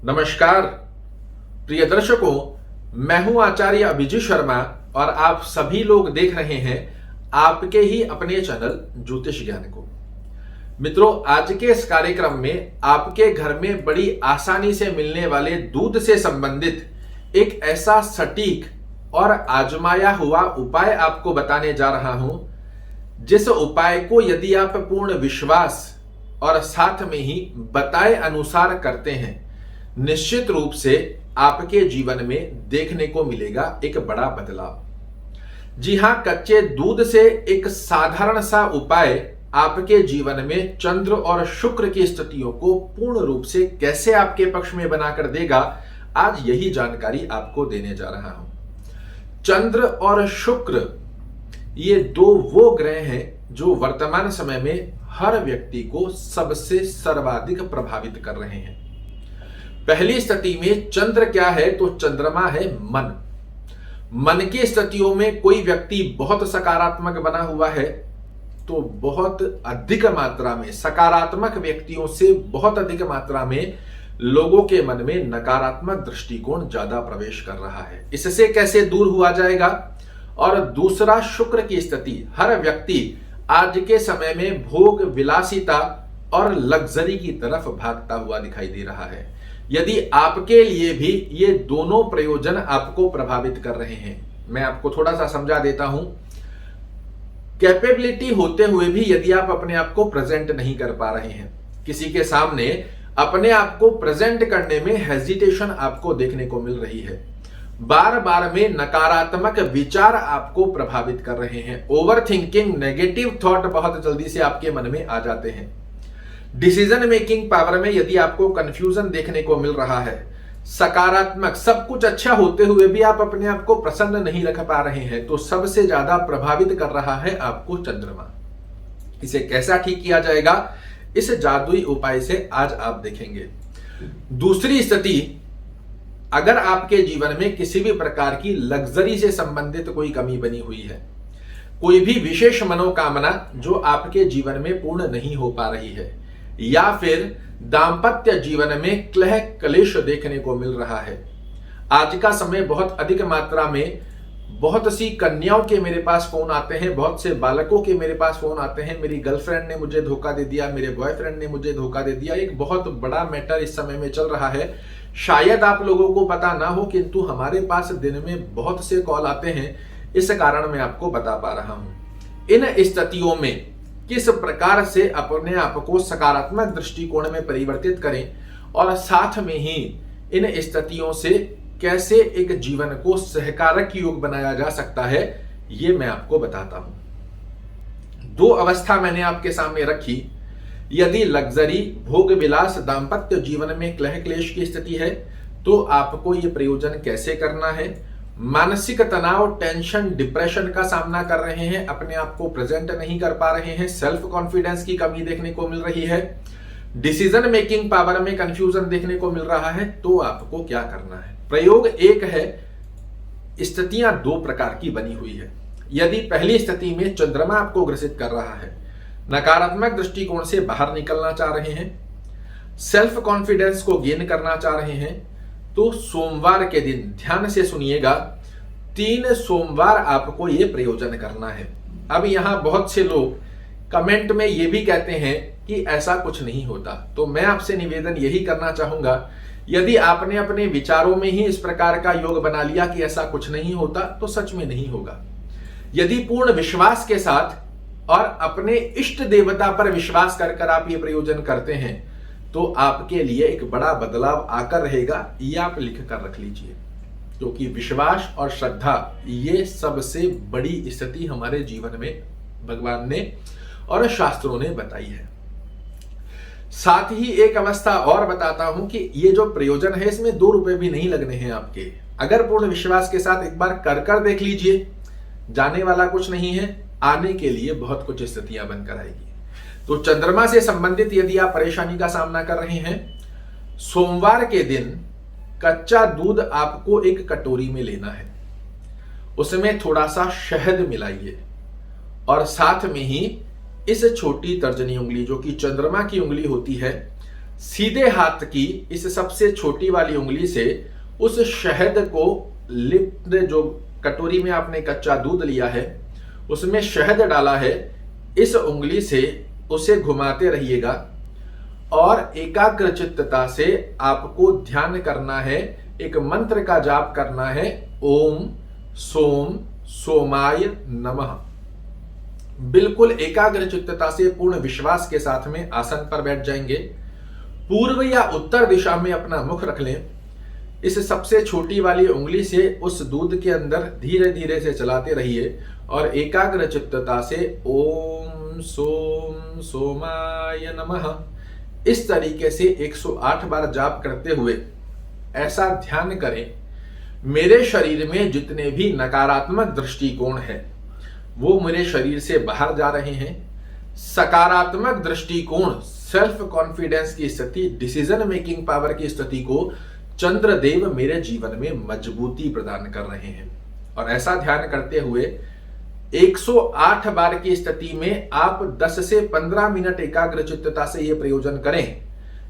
नमस्कार प्रिय दर्शकों, मैं हूं आचार्य अभिजीत शर्मा और आप सभी लोग देख रहे हैं आपके ही अपने चैनल ज्योतिष ज्ञान को। मित्रों, आज के इस कार्यक्रम में आपके घर में बड़ी आसानी से मिलने वाले दूध से संबंधित एक ऐसा सटीक और आजमाया हुआ उपाय आपको बताने जा रहा हूं, जिस उपाय को यदि आप पूर्ण विश्वास और साथ में ही बताए अनुसार करते हैं, निश्चित रूप से आपके जीवन में देखने को मिलेगा एक बड़ा बदलाव। जी हां, कच्चे दूध से एक साधारण सा उपाय आपके जीवन में चंद्र और शुक्र की स्थितियों को पूर्ण रूप से कैसे आपके पक्ष में बनाकर देगा, आज यही जानकारी आपको देने जा रहा हूं। चंद्र और शुक्र ये दो वो ग्रह हैं जो वर्तमान समय में हर व्यक्ति को सबसे सर्वाधिक प्रभावित कर रहे हैं। पहली स्थिति में चंद्र क्या है, तो चंद्रमा है मन। मन की स्थितियों में कोई व्यक्ति बहुत सकारात्मक बना हुआ है तो बहुत अधिक मात्रा में सकारात्मक व्यक्तियों से बहुत अधिक मात्रा में लोगों के मन में नकारात्मक दृष्टिकोण ज्यादा प्रवेश कर रहा है। इससे कैसे दूर हुआ जाएगा? और दूसरा, शुक्र की स्थिति, हर व्यक्ति आज के समय में भोग विलासिता और लग्जरी की तरफ भागता हुआ दिखाई दे रहा है। यदि आपके लिए भी ये दोनों प्रयोजन आपको प्रभावित कर रहे हैं, मैं आपको थोड़ा सा समझा देता हूं। कैपेबिलिटी होते हुए भी यदि आप अपने आप को प्रेजेंट नहीं कर पा रहे हैं, किसी के सामने अपने आप को प्रेजेंट करने में हेजिटेशन आपको देखने को मिल रही है, बार बार में नकारात्मक विचार आपको प्रभावित कर रहे हैं, ओवर थिंकिंग, नेगेटिव थॉट बहुत जल्दी से आपके मन में आ जाते हैं, डिसीजन मेकिंग पावर में यदि आपको कंफ्यूजन देखने को मिल रहा है, सकारात्मक सब कुछ अच्छा होते हुए भी आप अपने आप को प्रसन्न नहीं रख पा रहे हैं, तो सबसे ज्यादा प्रभावित कर रहा है आपको चंद्रमा। इसे कैसा ठीक किया जाएगा, इस जादुई उपाय से आज आप देखेंगे। दूसरी स्थिति, अगर आपके जीवन में किसी भी प्रकार की लग्जरी से संबंधित कोई कमी बनी हुई है, कोई भी विशेष मनोकामना जो आपके जीवन में पूर्ण नहीं हो पा रही है, या फिर दांपत्य जीवन में कलह कलेश देखने को मिल रहा है। आज का समय बहुत अधिक मात्रा में बहुत सी कन्याओं के मेरे पास फोन आते हैं, बहुत से बालकों के मेरे पास फोन आते हैं, मेरी गर्लफ्रेंड ने मुझे धोखा दे दिया, मेरे बॉयफ्रेंड ने मुझे धोखा दे दिया। एक बहुत बड़ा मैटर इस समय में चल रहा है। शायद आप लोगों को पता ना हो, किंतु हमारे पास दिन में बहुत से कॉल आते हैं, इस कारण मैं आपको बता पा रहा हूं। इन स्थितियों में किस प्रकार से अपने आप को सकारात्मक दृष्टिकोण में परिवर्तित करें और साथ में ही इन स्थितियों से कैसे एक जीवन को सहकारक योग बनाया जा सकता है, ये मैं आपको बताता हूं। दो अवस्था मैंने आपके सामने रखी। यदि लग्जरी, भोग विलास, दांपत्य जीवन में कलह क्लेश की स्थिति है तो आपको ये प्रयोजन कैसे करना है। मानसिक तनाव, टेंशन, डिप्रेशन का सामना कर रहे हैं, अपने आप को प्रेजेंट नहीं कर पा रहे हैं, सेल्फ कॉन्फिडेंस की कमी देखने को मिल रही है, डिसीजन मेकिंग पावर में कंफ्यूजन देखने को मिल रहा है, तो आपको क्या करना है। प्रयोग एक है। स्थितियां दो प्रकार की बनी हुई है। यदि पहली स्थिति में चंद्रमा आपको ग्रसित कर रहा है, नकारात्मक दृष्टिकोण से बाहर निकलना चाह रहे हैं, सेल्फ कॉन्फिडेंस को गेन करना चाह रहे हैं, तो सोमवार के दिन ध्यान से सुनिएगा, 3 सोमवार आपको यह प्रयोजन करना है। अब यहां बहुत से लोग कमेंट में यह भी कहते हैं कि ऐसा कुछ नहीं होता, तो मैं आपसे निवेदन यही करना चाहूंगा, यदि आपने अपने विचारों में ही इस प्रकार का योग बना लिया कि ऐसा कुछ नहीं होता, तो सच में नहीं होगा। यदि पूर्ण विश्वास के साथ और अपने इष्ट देवता पर विश्वास कर आप ये प्रयोजन करते हैं तो आपके लिए एक बड़ा बदलाव आकर रहेगा। ये आप लिख कर रख लीजिए, क्योंकि विश्वास और श्रद्धा ये सबसे बड़ी स्थिति हमारे जीवन में भगवान ने और शास्त्रों ने बताई है। साथ ही एक अवस्था और बताता हूं कि ये जो प्रयोजन है इसमें 2 रुपए भी नहीं लगने हैं आपके। अगर पूर्ण विश्वास के साथ एक बार कर देख लीजिए, जाने वाला कुछ नहीं है, आने के लिए बहुत कुछ स्थितियां बनकर आएगी। तो चंद्रमा से संबंधित यदि आप परेशानी का सामना कर रहे हैं, सोमवार के दिन कच्चा दूध आपको एक कटोरी में लेना है, उसमें थोड़ा सा शहद मिलाइए और साथ में ही इस छोटी तर्जनी उंगली जो कि चंद्रमा की उंगली होती है, सीधे हाथ की इस सबसे छोटी वाली उंगली से उस शहद को लिप्त, जो कटोरी में आपने कच्चा दूध लिया है उसमें शहद डाला है, इस उंगली से उसे घुमाते रहिएगा और एकाग्रचित्तता से आपको ध्यान करना है, एक मंत्र का जाप करना है, ओम सोम सोमाय नमः। बिल्कुल एकाग्रचित्तता से पूर्ण विश्वास के साथ में आसन पर बैठ जाएंगे। पूर्व या उत्तर दिशा में अपना मुख रख लें। इस सबसे छोटी वाली उंगली से उस दूध के अंदर धीरे धीरे से चलाते रहिए और एकाग्रचित्तता से ओम सोम सोमाय नमः इस तरीके से 108 बार जाप करते हुए ऐसा ध्यान करें, मेरे शरीर में जितने भी नकारात्मक दृष्टिकोण हैं वो मेरे शरीर से बाहर जा रहे हैं। सकारात्मक दृष्टिकोण, सेल्फ कॉन्फिडेंस की स्थिति, डिसीजन मेकिंग पावर की स्थिति को चंद्रदेव मेरे जीवन में मजबूती प्रदान कर रहे हैं। और ऐसा ध्यान करते हुए 108 बार की स्थिति में आप 10 से 15 मिनट एकाग्रचित्तता से यह प्रयोजन करें।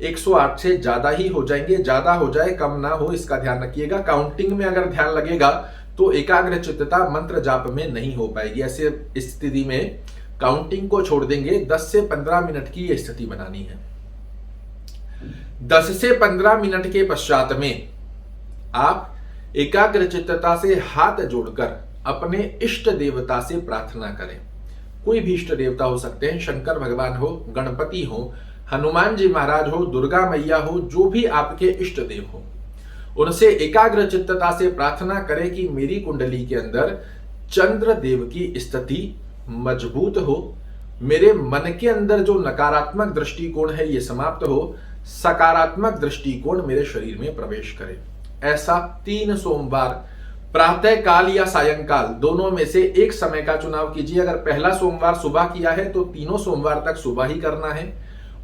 108 से ज्यादा ही हो जाएंगे, ज्यादा हो जाए कम ना हो इसका ध्यान रखिएगा। काउंटिंग में अगर ध्यान लगेगा तो एकाग्रचित्तता मंत्र जाप में नहीं हो पाएगी। ऐसे स्थिति में काउंटिंग को छोड़ देंगे, 10 से 15 मिनट की यह स्थिति बनानी है। 10 से 15 मिनट के पश्चात में आप एकाग्रचित्तता से हाथ जोड़कर अपने इष्ट देवता से प्रार्थना करें। कोई भी इष्ट देवता हो सकते हैं, शंकर भगवान हो, गणपति हो, हनुमान जी महाराज हो, दुर्गा मैया हो, जो भी आपके इष्ट देव हो, उनसे एकाग्रचित्तता से प्रार्थना करें कि मेरी कुंडली के अंदर चंद्र देव की स्थिति मजबूत हो, मेरे मन के अंदर जो नकारात्मक दृष्टिकोण है ये समाप्त हो, सकारात्मक दृष्टिकोण मेरे शरीर में प्रवेश करे। ऐसा 3 सोमवार प्रातः काल या सायंकाल दोनों में से एक समय का चुनाव कीजिए। अगर पहला सोमवार सुबह किया है तो तीनों सोमवार तक सुबह ही करना है,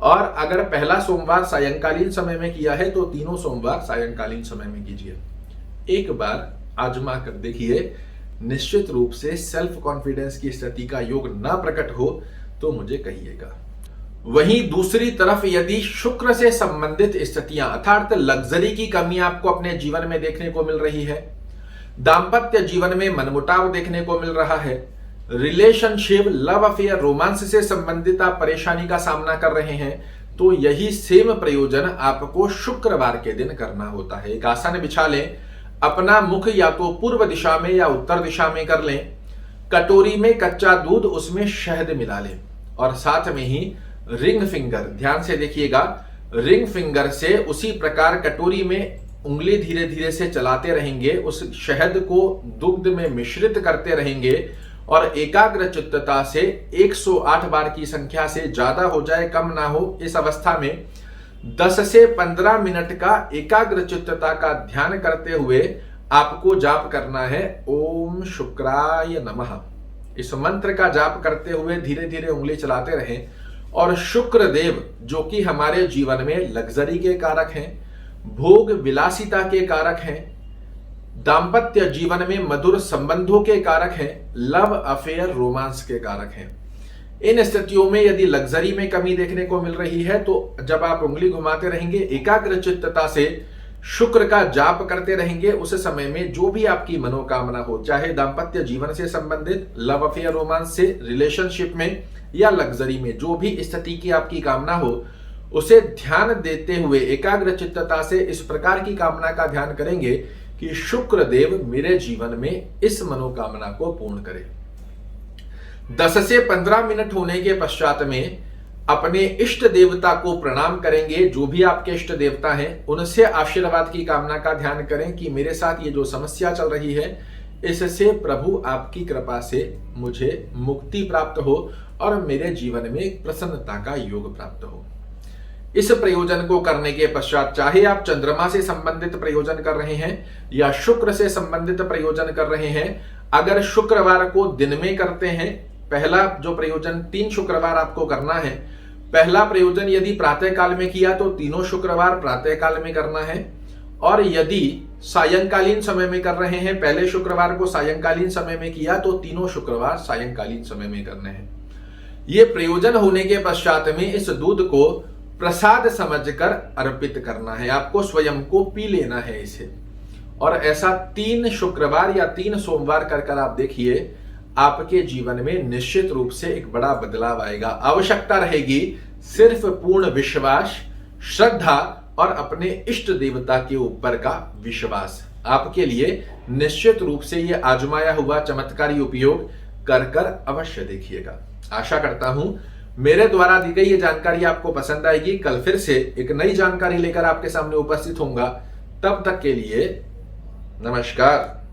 और अगर पहला सोमवार सायंकालीन समय में किया है तो तीनों सोमवार सायंकालीन समय में कीजिए। एक बार आजमा कर देखिए, निश्चित रूप से सेल्फ कॉन्फिडेंस की स्थिति का योग ना प्रकट हो तो मुझे कहिएगा। वहीं दूसरी तरफ यदि शुक्र से संबंधित स्थितियां अर्थात लग्जरी की कमी आपको अपने जीवन में देखने को मिल रही है, दाम्पत्य जीवन में मनमुटाव देखने को मिल रहा है, रिलेशनशिप, लव अफेयर, रोमांस से संबंधित आप परेशानी का सामना कर रहे हैं, तो यही सेम प्रयोजन आपको शुक्रवार के दिन करना होता है। एक आसन बिछा लें, अपना मुख या तो पूर्व दिशा में या उत्तर दिशा में कर लें, कटोरी में कच्चा दूध, उसमें शहद मिला लें और साथ में ही रिंग फिंगर, ध्यान से देखिएगा, रिंग फिंगर से उसी प्रकार कटोरी में उंगली धीरे धीरे से चलाते रहेंगे, उस शहद को दुग्ध में मिश्रित करते रहेंगे और एकाग्रचित्तता से 108 बार की संख्या से ज्यादा हो जाए कम ना हो, इस अवस्था में 10 से 15 मिनट का एकाग्रचित्तता का ध्यान करते हुए आपको जाप करना है ओम शुक्राय नमः। इस मंत्र का जाप करते हुए धीरे धीरे उंगली चलाते रहें और शुक्र देव जो कि हमारे जीवन में लग्जरी के कारक हैं, भोग विलासिता के कारक हैं, दाम्पत्य जीवन में मधुर संबंधों के कारक हैं, लव अफेयर रोमांस के कारक हैं। इन स्थितियों में यदि लग्जरी में कमी देखने को मिल रही है तो जब आप उंगली घुमाते रहेंगे, एकाग्रचित्तता से शुक्र का जाप करते रहेंगे, उस समय में जो भी आपकी मनोकामना हो, चाहे दाम्पत्य जीवन से संबंधित, लव अफेयर रोमांस से, रिलेशनशिप में या लग्जरी में, जो भी स्थिति की आपकी कामना हो, उसे ध्यान देते हुए एकाग्रचित्तता से इस प्रकार की कामना का ध्यान करेंगे कि शुक्र देव मेरे जीवन में इस मनोकामना को पूर्ण करे। 10 से 15 मिनट होने के पश्चात में अपने इष्ट देवता को प्रणाम करेंगे। जो भी आपके इष्ट देवता हैं उनसे आशीर्वाद की कामना का ध्यान करें कि मेरे साथ ये जो समस्या चल रही है इससे प्रभु आपकी कृपा से मुझे मुक्ति प्राप्त हो और मेरे जीवन में प्रसन्नता का योग प्राप्त हो। इस प्रयोजन को करने के पश्चात चाहे आप चंद्रमा से संबंधित प्रयोजन कर रहे हैं या शुक्र से संबंधित प्रयोजन कर रहे हैं, अगर शुक्रवार को दिन में करते हैं, पहला जो प्रयोजन 3 शुक्रवार आपको करना है, पहला प्रयोजन यदि प्रातः काल में किया तो तीनों शुक्रवार प्रातः काल में करना है, और यदि सायंकालीन समय में कर रहे हैं, पहले शुक्रवार को सायंकालीन समय में किया तो तीनों शुक्रवार सायंकालीन समय में करने हैं। ये प्रयोजन होने के पश्चात में इस दूध को प्रसाद समझकर अर्पित करना है, आपको स्वयं को पी लेना है इसे। और ऐसा 3 शुक्रवार या 3 सोमवार कर आप देखिए, आपके जीवन में निश्चित रूप से एक बड़ा बदलाव आएगा। आवश्यकता रहेगी सिर्फ पूर्ण विश्वास, श्रद्धा और अपने इष्ट देवता के ऊपर का विश्वास। आपके लिए निश्चित रूप से यह आजमाया हुआ चमत्कारी उपयोग कर अवश्य देखिएगा। आशा करता हूं मेरे द्वारा दी गई ये जानकारी आपको पसंद आएगी। कल फिर से एक नई जानकारी लेकर आपके सामने उपस्थित होऊंगा। तब तक के लिए नमस्कार।